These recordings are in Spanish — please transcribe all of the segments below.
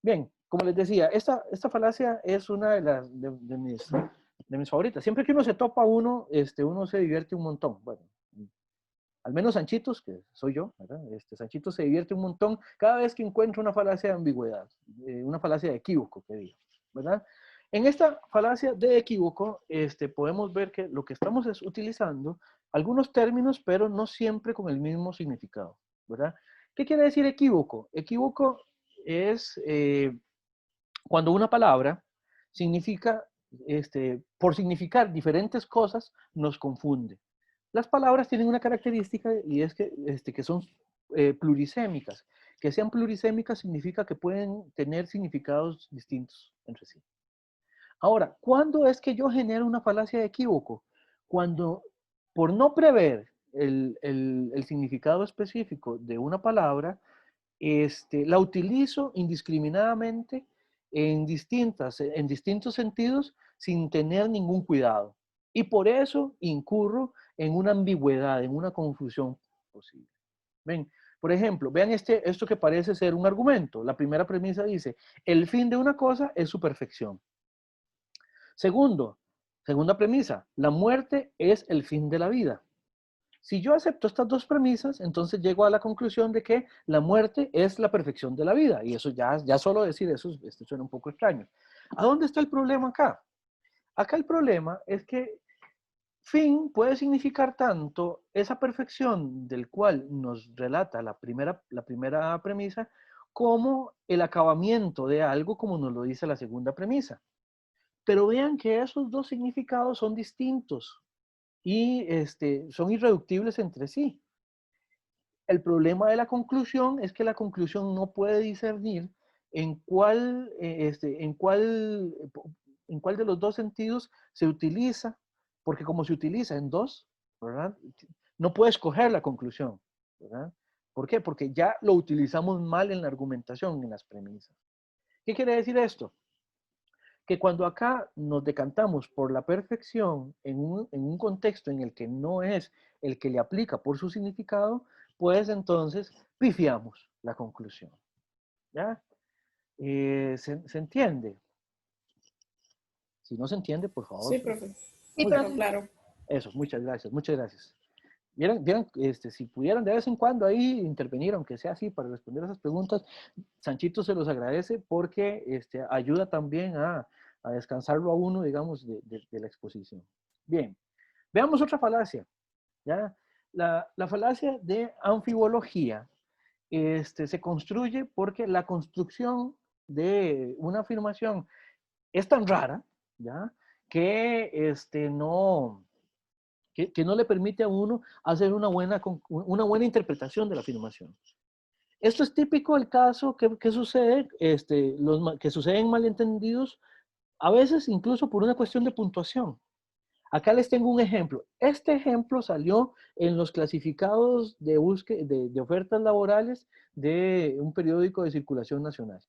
Bien, como les decía, esta falacia es una de mis favoritas. Siempre que uno se topa uno, uno se divierte un montón. Bueno, al menos Sanchitos, que soy yo, ¿verdad? Sanchito se divierte un montón cada vez que encuentra una falacia de ambigüedad, una falacia de equívoco, que digo, ¿verdad? En esta falacia de equívoco, podemos ver que lo que estamos es utilizando algunos términos, pero no siempre con el mismo significado, ¿verdad? ¿Qué quiere decir equívoco? Equívoco es cuando una palabra significa, por significar diferentes cosas, nos confunde. Las palabras tienen una característica y es que son plurisémicas. Que sean plurisémicas significa que pueden tener significados distintos entre sí. Ahora, ¿cuándo es que yo genero una falacia de equívoco? Cuando, por no prever el significado específico de una palabra, la utilizo indiscriminadamente en distintos sentidos sin tener ningún cuidado. Y por eso incurro en una ambigüedad, en una confusión posible. Ven, por ejemplo, vean esto que parece ser un argumento. La primera premisa dice, el fin de una cosa es su perfección. Segunda premisa, la muerte es el fin de la vida. Si yo acepto estas dos premisas, entonces llego a la conclusión de que la muerte es la perfección de la vida. Y eso ya solo decir eso suena un poco extraño. ¿A dónde está el problema acá? Acá el problema es que fin puede significar tanto esa perfección del cual nos relata la primera premisa, como el acabamiento de algo, como nos lo dice la segunda premisa. Pero vean que esos dos significados son distintos y son irreductibles entre sí. El problema de la conclusión es que la conclusión no puede discernir en cuál, en cuál de los dos sentidos se utiliza, porque como se utiliza en dos, ¿verdad? No puede escoger la conclusión, ¿verdad? ¿Por qué? Porque ya lo utilizamos mal en la argumentación, en las premisas. ¿Qué quiere decir esto? Que cuando acá nos decantamos por la perfección en un contexto en el que no es el que le aplica por su significado, pues entonces pifiamos la conclusión. ¿Ya? ¿Se entiende? Si no se entiende, por favor. Sí, profe. Sí, Muy bien. Quedó profe. claro. Eso, muchas gracias, muchas gracias. Vieran, si pudieran de vez en cuando ahí intervenir, aunque sea así, para responder a esas preguntas, Sanchito se los agradece porque ayuda también a descansarlo a uno, digamos, de la exposición. Bien, veamos otra falacia. ¿Ya? La falacia de anfibología se construye porque la construcción de una afirmación es tan rara, ¿ya? Que, que no le permite a uno hacer una buena interpretación de la afirmación. Esto es típico del caso que sucede, que suceden malentendidos, a veces incluso por una cuestión de puntuación. Acá les tengo un ejemplo. Este ejemplo salió en los clasificados de ofertas laborales de un periódico de circulación nacional,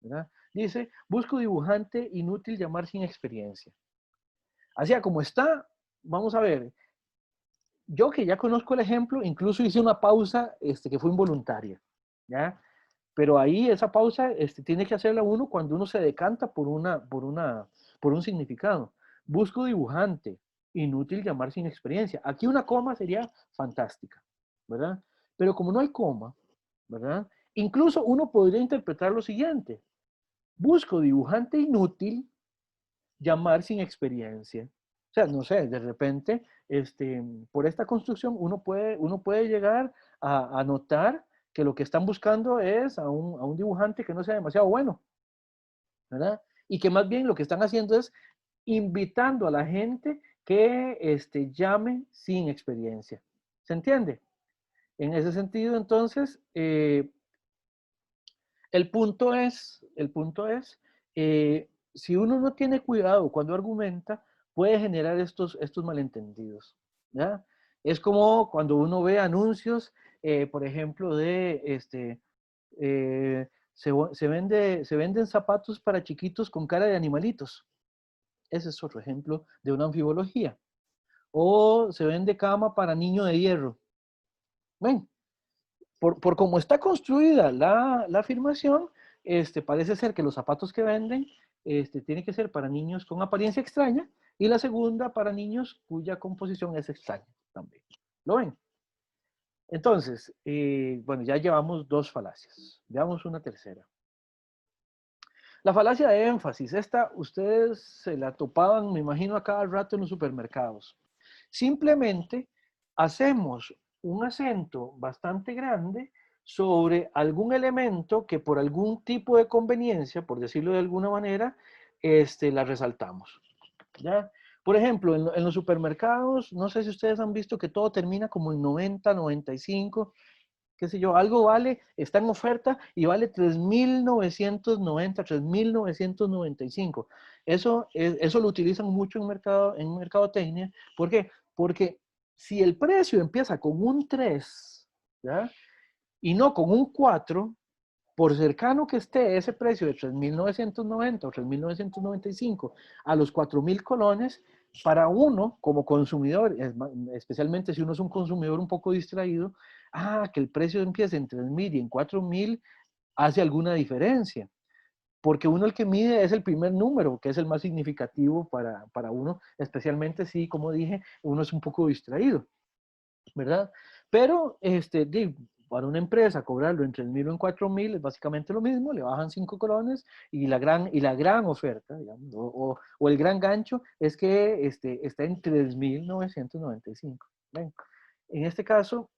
¿verdad? Dice, busco dibujante inútil llamar sin experiencia. Así como está, vamos a ver. Yo que ya conozco el ejemplo, incluso hice una pausa que fue involuntaria, ¿ya? Pero ahí esa pausa tiene que hacerla uno cuando uno se decanta por un significado. Busco dibujante, inútil llamar sin experiencia. Aquí una coma sería fantástica, ¿verdad? Pero como no hay coma, ¿verdad? Incluso uno podría interpretar lo siguiente. Busco dibujante inútil llamar sin experiencia. O sea, no sé, de repente, por esta construcción uno puede llegar a notar que lo que están buscando es a un dibujante que no sea demasiado bueno, ¿verdad? Y que más bien lo que están haciendo es invitando a la gente que llame sin experiencia. ¿Se entiende? En ese sentido, entonces, si uno no tiene cuidado cuando argumenta, puede generar estos malentendidos, ¿ya? Es como cuando uno ve anuncios, por ejemplo, se venden zapatos para chiquitos con cara de animalitos. Ese es otro ejemplo de una anfibología. O se vende cama para niño de hierro. Ven, por cómo está construida la afirmación, parece ser que los zapatos que venden tienen que ser para niños con apariencia extraña, y la segunda para niños cuya composición es extraña también. ¿Lo ven? Entonces, bueno, ya llevamos dos falacias. Veamos una tercera. La falacia de énfasis. Esta ustedes se la topaban, me imagino, a cada rato en los supermercados. Simplemente hacemos un acento bastante grande sobre algún elemento que por algún tipo de conveniencia, por decirlo de alguna manera, la resaltamos. ¿Ya? Por ejemplo, en los supermercados, no sé si ustedes han visto que todo termina como en 90, 95, qué sé yo, algo vale, está en oferta y vale 3.990, 3.995. Eso lo utilizan mucho en mercadotecnia. ¿Por qué? Porque si el precio empieza con un 3, ¿ya? Y no con un 4, por cercano que esté ese precio de 3.990 o 3.995 a los 4.000 colones, para uno como consumidor, especialmente si uno es un consumidor un poco distraído, que el precio empiece en 3.000 y en 4.000 hace alguna diferencia. Porque uno el que mide es el primer número, que es el más significativo para uno, especialmente si, como dije, uno es un poco distraído, ¿verdad? Pero para una empresa cobrarlo en 3.000 o en 4.000 es básicamente lo mismo, le bajan 5 colones y la gran oferta, digamos, o el gran gancho es que está en 3.995. ¿Ven? En este caso,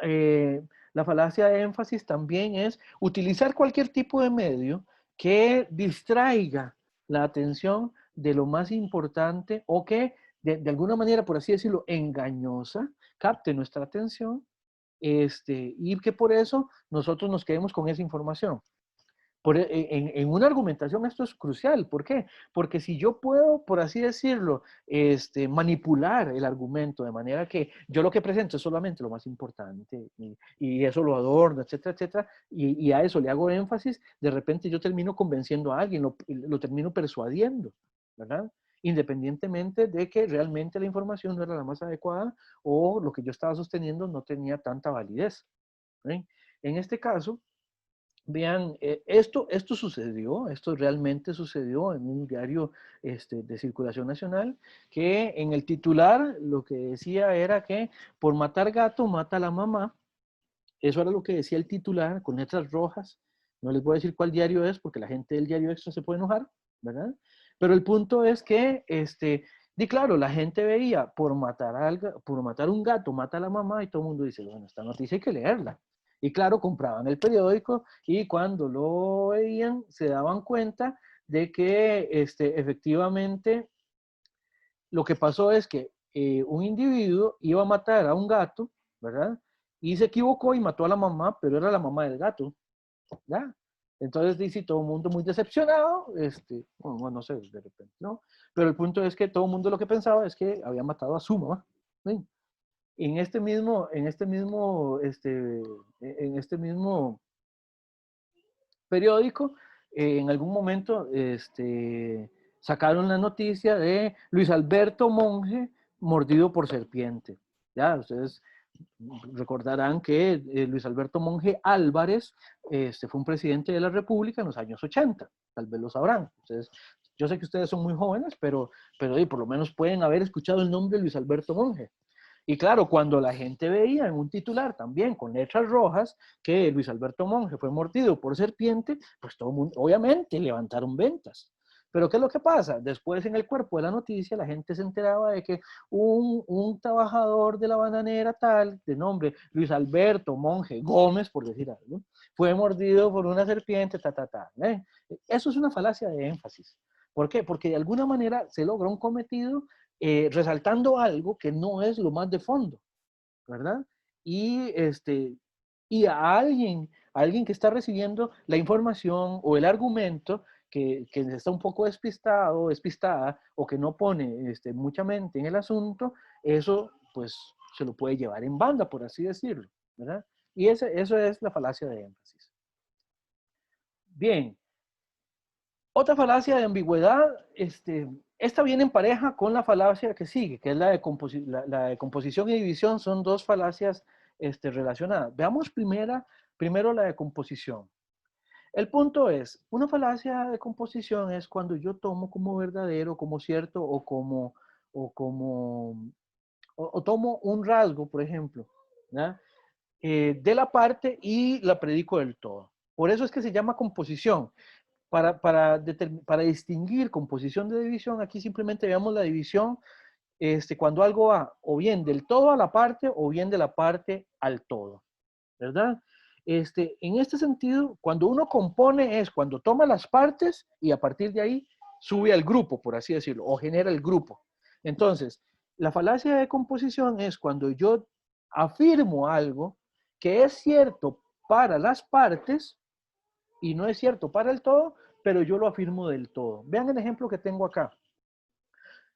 la falacia de énfasis también es utilizar cualquier tipo de medio que distraiga la atención de lo más importante o que de alguna manera, por así decirlo, engañosa, capte nuestra atención, y que por eso nosotros nos quedemos con esa información. En una argumentación esto es crucial. ¿Por qué? Porque si yo puedo, por así decirlo, manipular el argumento de manera que yo lo que presento es solamente lo más importante y eso lo adorno, etcétera, etcétera, y a eso le hago énfasis, de repente yo termino convenciendo a alguien, lo termino persuadiendo, ¿verdad? Independientemente de que realmente la información no era la más adecuada o lo que yo estaba sosteniendo no tenía tanta validez. ¿Sí? En este caso, vean, esto sucedió, esto realmente sucedió en un diario de circulación nacional, que en el titular lo que decía era que por matar gato mata a la mamá. Eso era lo que decía el titular con letras rojas. No les voy a decir cuál diario es porque la gente del diario Extra se puede enojar, ¿verdad? Pero el punto es que, claro, la gente veía por matar un gato mata a la mamá y todo el mundo dice, bueno, esta noticia hay que leerla. Y claro, compraban el periódico y cuando lo veían se daban cuenta de que efectivamente lo que pasó es que un individuo iba a matar a un gato, ¿verdad? Y se equivocó y mató a la mamá, pero era la mamá del gato, ¿ya? Entonces dice todo el mundo muy decepcionado, bueno, no sé, de repente, ¿no? Pero el punto es que todo el mundo lo que pensaba es que había matado a su mamá, ¿sí? En este mismo periódico, en algún momento sacaron la noticia de Luis Alberto Monge mordido por serpiente. Ya, ustedes recordarán que Luis Alberto Monge Álvarez fue un presidente de la República en los años 80, tal vez lo sabrán. Ustedes, yo sé que ustedes son muy jóvenes, pero por lo menos pueden haber escuchado el nombre de Luis Alberto Monge. Y claro, cuando la gente veía en un titular también con letras rojas que Luis Alberto Monge fue mordido por serpiente, pues todo el mundo, obviamente, levantaron ventas. Pero ¿qué es lo que pasa? Después en el cuerpo de la noticia la gente se enteraba de que un trabajador de la bananera tal, de nombre Luis Alberto Monge Gómez, por decir algo, fue mordido por una serpiente, ¿eh? Eso es una falacia de énfasis. ¿Por qué? Porque de alguna manera se logra un cometido resaltando algo que no es lo más de fondo, ¿verdad? Y, y a alguien que está recibiendo la información o el argumento que está un poco despistado, despistada, o que no pone mucha mente en el asunto, eso pues se lo puede llevar en banda, por así decirlo, ¿verdad? Y eso es la falacia de énfasis. Bien, otra falacia de ambigüedad, esta viene en pareja con la falacia que sigue, que es la de composición y división, son dos falacias relacionadas. Veamos primero la de composición. El punto es, una falacia de composición es cuando yo tomo como verdadero, como cierto o como, o tomo un rasgo, por ejemplo, ¿ya? De la parte y la predico del todo. Por eso es que se llama composición. Para distinguir composición de división, aquí simplemente veamos la división cuando algo va o bien del todo a la parte o bien de la parte al todo, ¿verdad? En este sentido, cuando uno compone es cuando toma las partes y a partir de ahí sube al grupo, por así decirlo, o genera el grupo. Entonces, la falacia de composición es cuando yo afirmo algo que es cierto para las partes y no es cierto para el todo, pero yo lo afirmo del todo. Vean el ejemplo que tengo acá.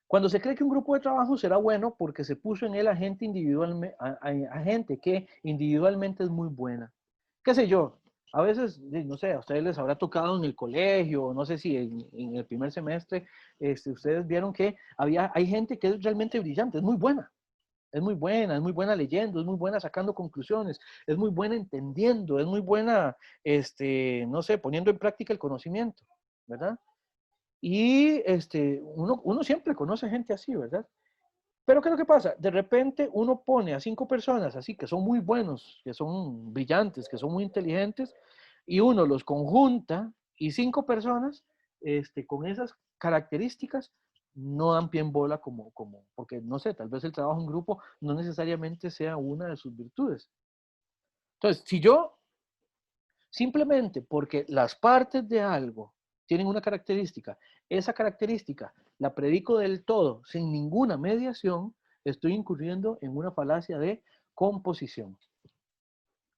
Cuando se cree que un grupo de trabajo será bueno porque se puso en él a gente, a gente que individualmente es muy buena. ¿Qué sé yo? A veces, no sé, a ustedes les habrá tocado en el colegio, no sé si en el primer semestre, ustedes vieron que hay gente que es realmente brillante, es muy buena leyendo, es muy buena sacando conclusiones, es muy buena entendiendo, es muy buena, no sé, poniendo en práctica el conocimiento, ¿verdad? Y uno siempre conoce gente así, ¿verdad? Pero ¿qué es lo que pasa? De repente uno pone a 5 personas así, que son muy buenos, que son brillantes, que son muy inteligentes, y uno los conjunta, y 5 personas con esas características no dan pie en bola porque no sé, tal vez el trabajo en grupo no necesariamente sea una de sus virtudes. Entonces, si yo simplemente porque las partes de algo tienen una característica, esa característica la predico del todo sin ninguna mediación, estoy incurriendo en una falacia de composición.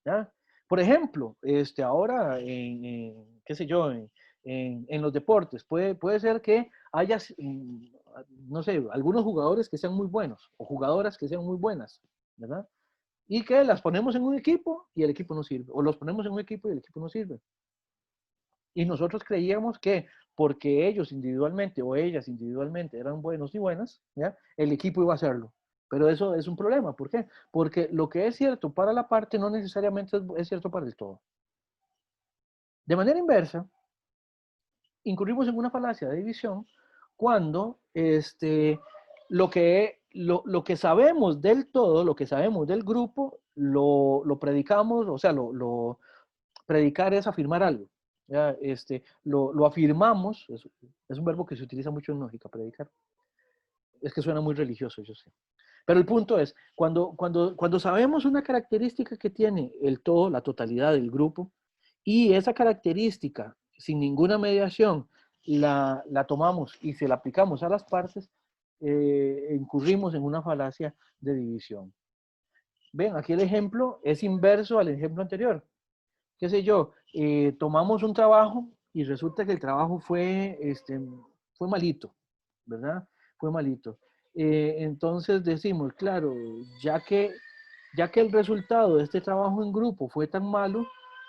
¿Ya? Por ejemplo, ahora qué sé yo, en los deportes, puede ser que haya, no sé, algunos jugadores que sean muy buenos o jugadoras que sean muy buenas, ¿verdad? Y que las ponemos en un equipo y el equipo no sirve, o los ponemos en un equipo y el equipo no sirve. Y nosotros creíamos que porque ellos individualmente o ellas individualmente eran buenos y buenas, ¿ya? El equipo iba a hacerlo. Pero eso es un problema. ¿Por qué? Porque lo que es cierto para la parte no necesariamente es cierto para el todo. De manera inversa, incurrimos en una falacia de división cuando lo que sabemos del todo, lo que sabemos del grupo, lo predicamos, o sea, predicar es afirmar algo. ¿Ya? Lo afirmamos, es un verbo que se utiliza mucho en lógica, predicar. Es que suena muy religioso, yo sé. Pero el punto es, cuando sabemos una característica que tiene el todo, la totalidad del grupo, y esa característica, sin ninguna mediación, la tomamos y se la aplicamos a las partes, incurrimos en una falacia de división. Ven, aquí el ejemplo es inverso al ejemplo anterior. Qué sé yo, tomamos un trabajo y resulta que el trabajo fue malito, ¿verdad? Fue malito. Entonces decimos, claro, ya que el resultado de este trabajo en grupo fue tan malo,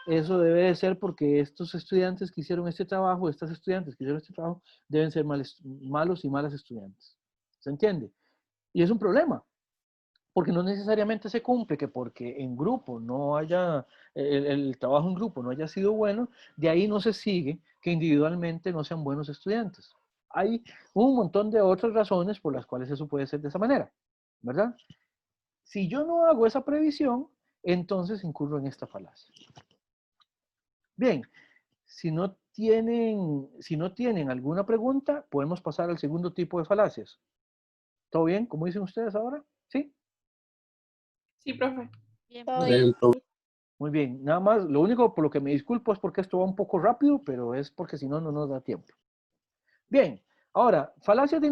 eso debe de ser porque estos estudiantes que hicieron este trabajo, estas estudiantes que hicieron este trabajo, deben ser malos y malas estudiantes. ¿Se entiende? Y es un problema, porque no necesariamente se cumple que porque en grupo no haya, el trabajo en grupo no haya sido bueno, de ahí no se sigue que individualmente no sean buenos estudiantes. Hay un montón de otras razones por las cuales eso puede ser de esa manera, ¿verdad? Si yo no hago esa previsión, entonces incurro en esta falacia. Bien, si no tienen alguna pregunta, podemos pasar al segundo tipo de falacias. ¿Todo bien? ¿Cómo dicen ustedes ahora? ¿Sí? Sí, profe. Bien, Muy profe. bien. Muy bien, nada más, lo único por lo que me disculpo es porque esto va un poco rápido, pero es porque si no, no nos da tiempo. Bien, ahora, falacia de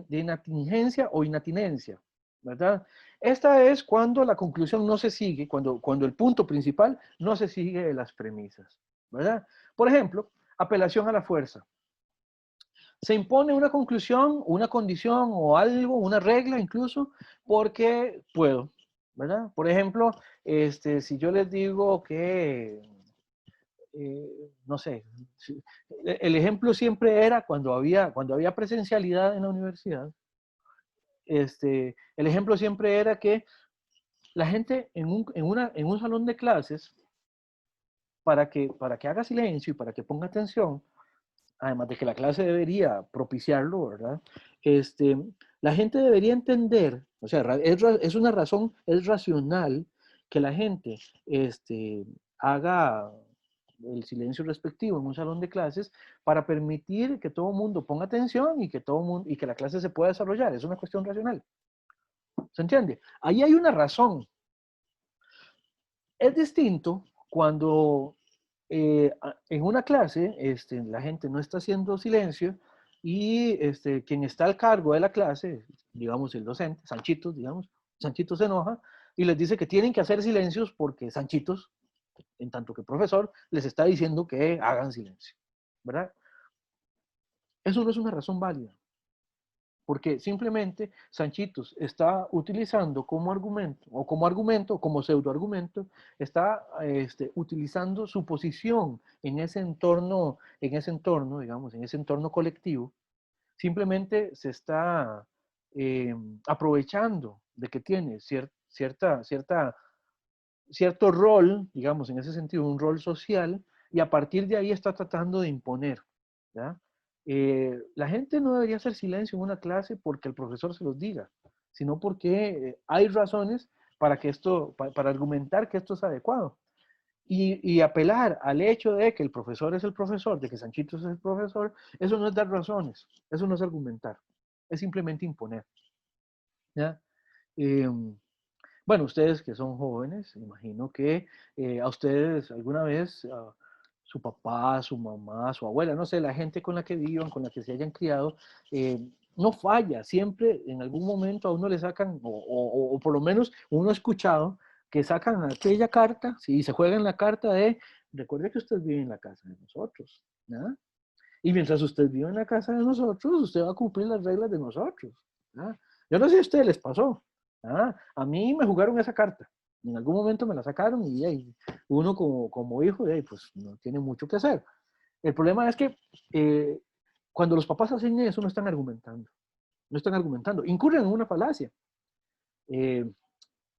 inatingencia o inatinencia, ¿verdad? Esta es cuando la conclusión no se sigue, cuando el punto principal no se sigue de las premisas, ¿verdad? Por ejemplo, apelación a la fuerza. Se impone una conclusión, una condición o algo, una regla incluso, porque puedo, ¿verdad? Por ejemplo, si yo les digo que no sé, el ejemplo siempre era cuando había presencialidad en la universidad, el ejemplo siempre era que la gente en un salón de clases para que haga silencio y para que ponga atención, además de que la clase debería propiciarlo, ¿verdad? La gente debería entender, o sea, es una razón, es racional que la gente haga el silencio respectivo en un salón de clases para permitir que todo el mundo ponga atención y que todo mundo, y que la clase se pueda desarrollar. Es una cuestión racional. ¿Se entiende? Ahí hay una razón. Es distinto cuando en una clase la gente no está haciendo silencio y quien está al cargo de la clase, digamos el docente, Sanchitos, digamos, Sanchitos se enoja y les dice que tienen que hacer silencios porque Sanchitos, en tanto que profesor, les está diciendo que hagan silencio, ¿verdad? Eso no es una razón válida. Porque simplemente Sanchitos está utilizando como argumento, o como pseudoargumento, está utilizando su posición en ese entorno, digamos, en ese entorno colectivo. Simplemente se está aprovechando de que tiene cierto rol, digamos, en ese sentido, un rol social, y a partir de ahí está tratando de imponer, ¿ya? La gente no debería hacer silencio en una clase porque el profesor se los diga, sino porque hay razones para que para argumentar que esto es adecuado. Y apelar al hecho de que el profesor es el profesor, de que Sanchito es el profesor, eso no es dar razones, eso no es argumentar, es simplemente imponer, ¿ya? Eh, bueno, ustedes que son jóvenes, imagino que a ustedes alguna vez su papá, su mamá, su abuela, no sé, la gente con la que vivan, con la que se hayan criado, no falla, siempre en algún momento a uno le sacan, o por lo menos uno ha escuchado que sacan aquella carta, sí, se juegan la carta de, recuerde que usted vive en la casa de nosotros, ¿no? Y mientras usted vive en la casa de nosotros, usted va a cumplir las reglas de nosotros, ¿no? Yo no sé si a ustedes les pasó, a mí me jugaron esa carta. En algún momento me la sacaron y uno como hijo, pues no tiene mucho que hacer. El problema es que cuando los papás hacen eso no están argumentando. No están argumentando. Incurren en una falacia. Eh,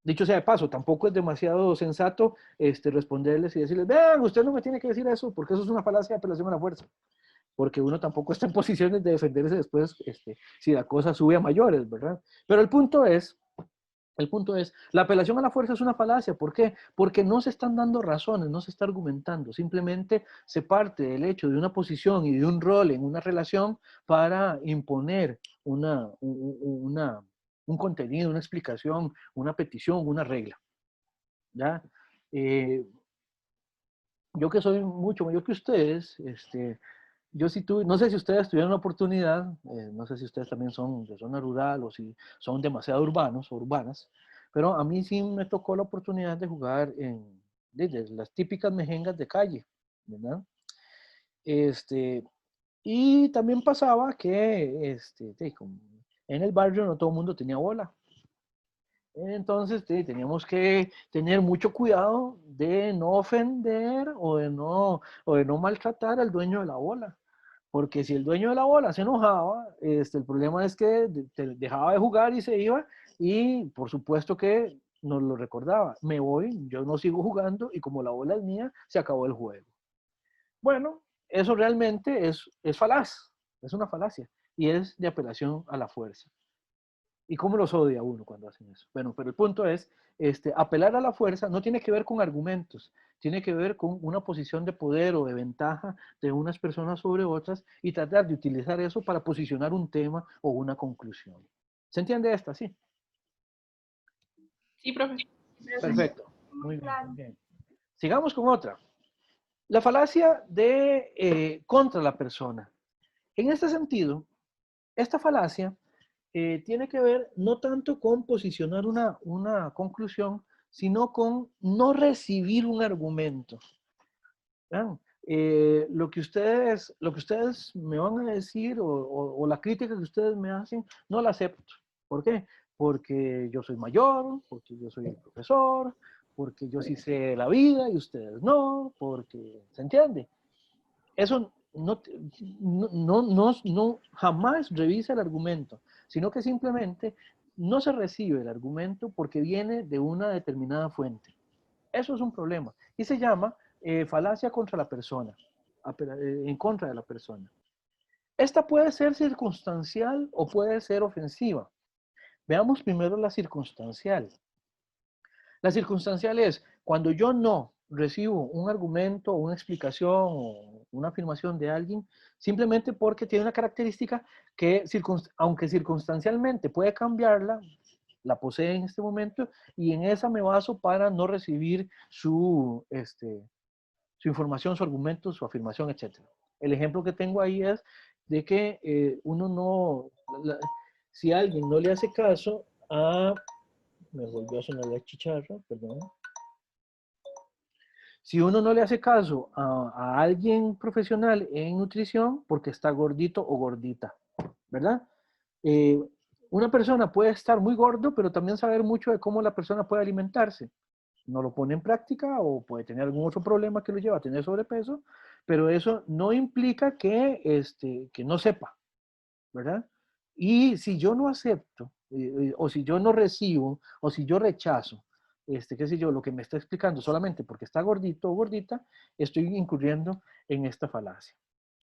Dicho sea de paso, tampoco es demasiado sensato responderles y decirles, vean, usted no me tiene que decir eso, porque eso es una falacia de apelación a la fuerza. Porque uno tampoco está en posiciones de defenderse después si la cosa sube a mayores, ¿verdad? Pero el punto es, la apelación a la fuerza es una falacia. ¿Por qué? Porque no se están dando razones, no se está argumentando. Simplemente se parte del hecho de una posición y de un rol en una relación para imponer un contenido, una explicación, una petición, una regla. ¿Ya? Eh, yo que soy mucho mayor que ustedes, yo sí tuve, no sé si ustedes tuvieron la oportunidad, no sé si ustedes también son de zona rural o si son demasiado urbanos o urbanas, pero a mí sí me tocó la oportunidad de jugar de las típicas mejengas de calle, ¿verdad? Y también pasaba que en el barrio no todo el mundo tenía bola. Entonces teníamos que tener mucho cuidado de no ofender o de no maltratar al dueño de la bola. Porque si el dueño de la bola se enojaba, el problema es que dejaba de jugar y se iba, y por supuesto que nos lo recordaba. Me voy, yo no sigo jugando, y como la bola es mía, se acabó el juego. Bueno, eso realmente es falaz, es una falacia, y es de apelación a la fuerza. ¿Y cómo los odia uno cuando hacen eso? Bueno, pero el punto es, apelar a la fuerza no tiene que ver con argumentos, tiene que ver con una posición de poder o de ventaja de unas personas sobre otras y tratar de utilizar eso para posicionar un tema o una conclusión. ¿Se entiende esta? Sí. Sí, profe. Perfecto. Muy bien, muy bien. Sigamos con otra. La falacia de contra la persona. En este sentido, esta falacia tiene que ver no tanto con posicionar una conclusión, sino con no recibir un argumento. Lo que ustedes me van a decir o la crítica que ustedes me hacen, no la acepto. ¿Por qué? Porque yo soy mayor, porque yo soy el profesor, porque yo sí sé la vida y ustedes no, porque, ¿se entiende? Eso no jamás revisa el argumento, sino que simplemente no se recibe el argumento porque viene de una determinada fuente. Eso es un problema y se llama falacia contra la persona, en contra de la persona. Esta puede ser circunstancial o puede ser ofensiva. Veamos primero la circunstancial. La circunstancial es cuando yo no recibo un argumento, una explicación o una afirmación de alguien, simplemente porque tiene una característica que, aunque circunstancialmente puede cambiarla, la posee en este momento y en esa me baso para no recibir su información, su argumento, su afirmación, etc. El ejemplo que tengo ahí es de que uno no, si alguien no le hace caso a, me volvió a sonar la chicharra, perdón. Si uno no le hace caso a alguien profesional en nutrición porque está gordito o gordita, ¿verdad? Eh, una persona puede estar muy gordo, pero también saber mucho de cómo la persona puede alimentarse. No lo pone en práctica o puede tener algún otro problema que lo lleva a tener sobrepeso, pero eso no implica que no sepa, ¿verdad? Y si yo no acepto, o si yo no recibo, o si yo rechazo, qué sé yo, lo que me está explicando solamente porque está gordito o gordita, estoy incurriendo en esta falacia.